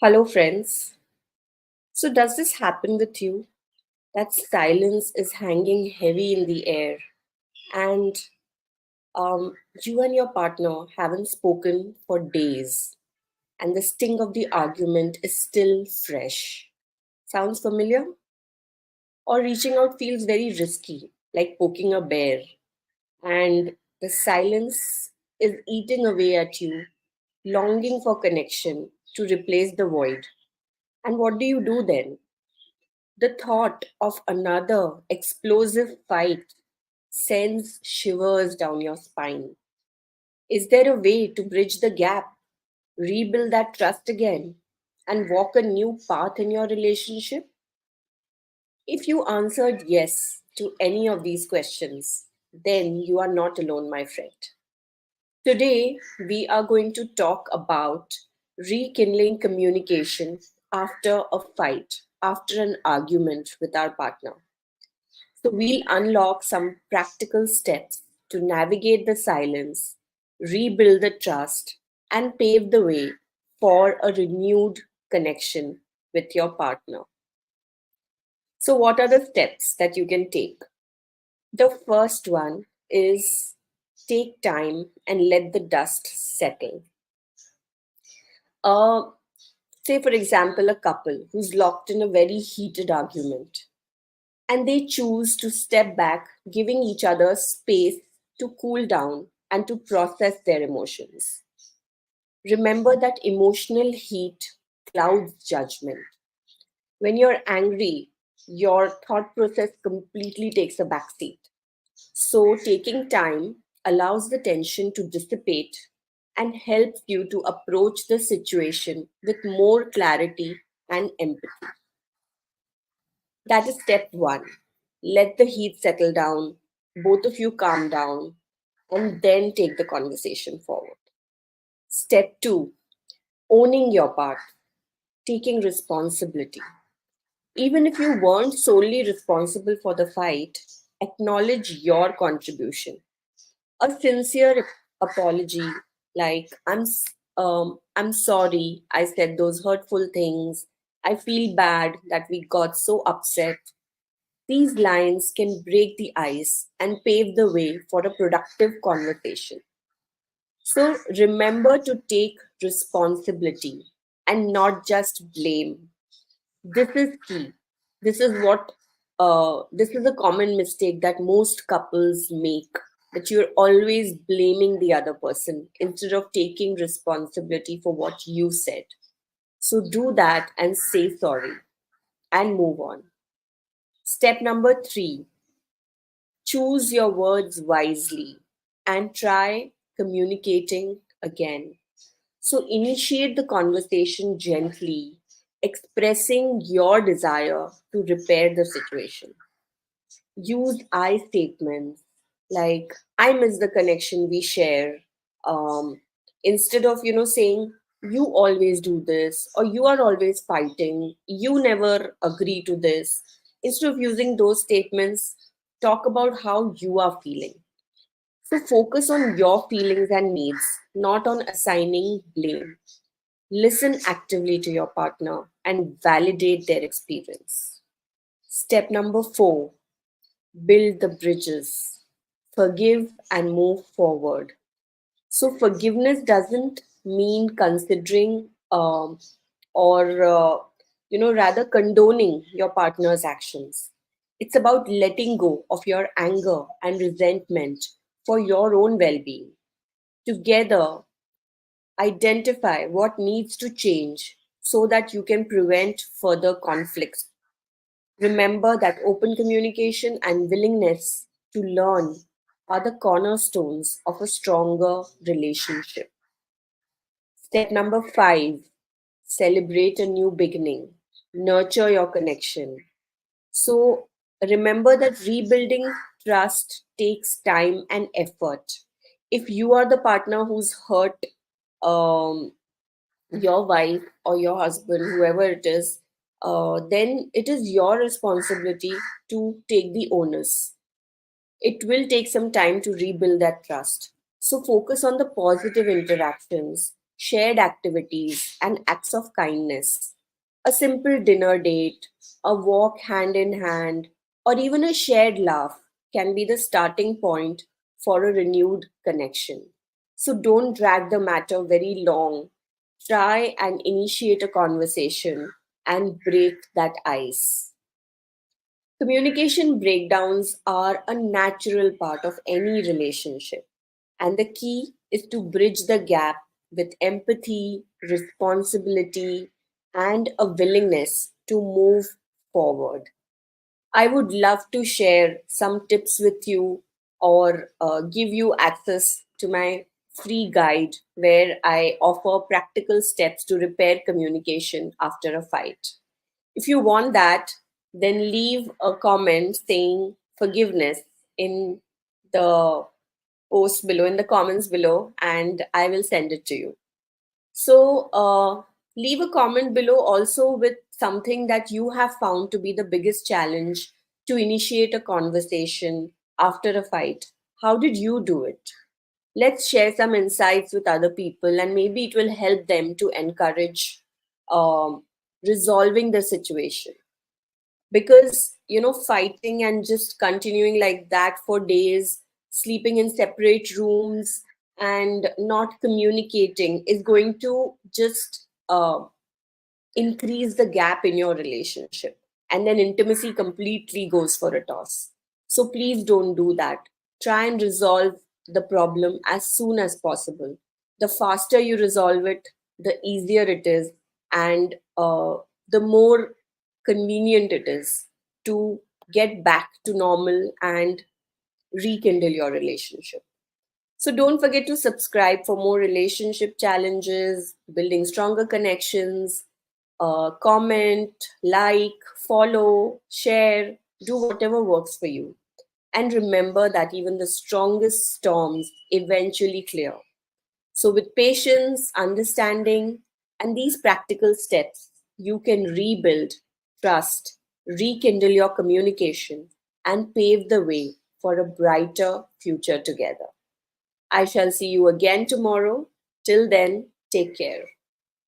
Hello, friends. So, does this happen with you? That silence is hanging heavy in the air, and you and your partner haven't spoken for days, and the sting of the argument is still fresh. Sounds familiar? Or reaching out feels very risky, like poking a bear, and the silence is eating away at you, longing for connection to replace the void. And what do you do then? The thought of another explosive fight sends shivers down your spine. Is there a way to bridge the gap, rebuild that trust again, and walk a new path in your relationship? If you answered yes to any of these questions, then you are not alone, my friend. Today, we are going to talk about rekindling communication after a fight, after an argument with our partner. So we'll unlock some practical steps to navigate the silence, rebuild the trust, and pave the way for a renewed connection with your partner. So, what are the steps that you can take? The first one is take time and let the dust settle. Uh, Say, for example, a couple who's locked in a very heated argument and they choose to step back, giving each other space to cool down and to process their emotions. Remember that emotional heat clouds judgment. When you're angry, your thought process completely takes a backseat. So, taking time allows the tension to dissipate and helps you to approach the situation with more clarity and empathy. That is step one. Let the heat settle down, both of you calm down, and then take the conversation forward. Step two, owning your part, taking responsibility. Even if you weren't solely responsible for the fight, acknowledge your contribution. A sincere apology, like I'm sorry I said those hurtful things. I feel bad that we got so upset. These lines can break the ice and pave the way for a productive conversation. So remember to take responsibility and not just blame. This is key. This is a common mistake that most couples make, that you're always blaming the other person instead of taking responsibility for what you said. So do that and say sorry and move on. Step number three, choose your words wisely and try communicating again. So initiate the conversation gently, expressing your desire to repair the situation. Use I statements like, I miss the connection we share. Um, Instead of, saying, you always do this, or you are always fighting, you never agree to this. Instead of using those statements, talk about how you are feeling. So focus on your feelings and needs, not on assigning blame. Listen actively to your partner and validate their experience. Step number four, build the bridges. Forgive and move forward. So, forgiveness doesn't mean considering or, rather condoning your partner's actions. It's about letting go of your anger and resentment for your own well being. Together, identify what needs to change so that you can prevent further conflicts. Remember that open communication and willingness to learn are the cornerstones of a stronger relationship. Step number five, celebrate a new beginning, nurture your connection. So, remember that rebuilding trust takes time and effort. If you are the partner who's hurt um, your wife or your husband, whoever it is, then it is your responsibility to take the onus. It will take some time to rebuild that trust. So focus on the positive interactions, shared activities, and acts of kindness. A simple dinner date, a walk hand in hand, or even a shared laugh can be the starting point for a renewed connection. So don't drag the matter very long. Try and initiate a conversation and break that ice. Communication breakdowns are a natural part of any relationship, and the key is to bridge the gap with empathy, responsibility, and a willingness to move forward. I would love to share some tips with you or give you access to my free guide where I offer practical steps to repair communication after a fight. If you want that, then leave a comment saying forgiveness in the post below, in the comments below, and I will send it to you. So, leave a comment below also with something that you have found to be the biggest challenge to initiate a conversation after a fight. How did you do it? Let's share some insights with other people, and maybe it will help them to encourage um, resolving the situation. Because, fighting and just continuing like that for days, sleeping in separate rooms, and not communicating is going to just increase the gap in your relationship, and then intimacy completely goes for a toss. So please don't do that. Try and resolve the problem as soon as possible. The faster you resolve it, the easier it is, and the more convenient it is to get back to normal and rekindle your relationship. So don't forget to subscribe for more relationship challenges, building stronger connections. Comment, like, follow, share, do whatever works for you. And remember that even the strongest storms eventually clear. So, with patience, understanding, and these practical steps, you can rebuild trust, rekindle your communication, and pave the way for a brighter future together. I shall see you again tomorrow. Till then, take care.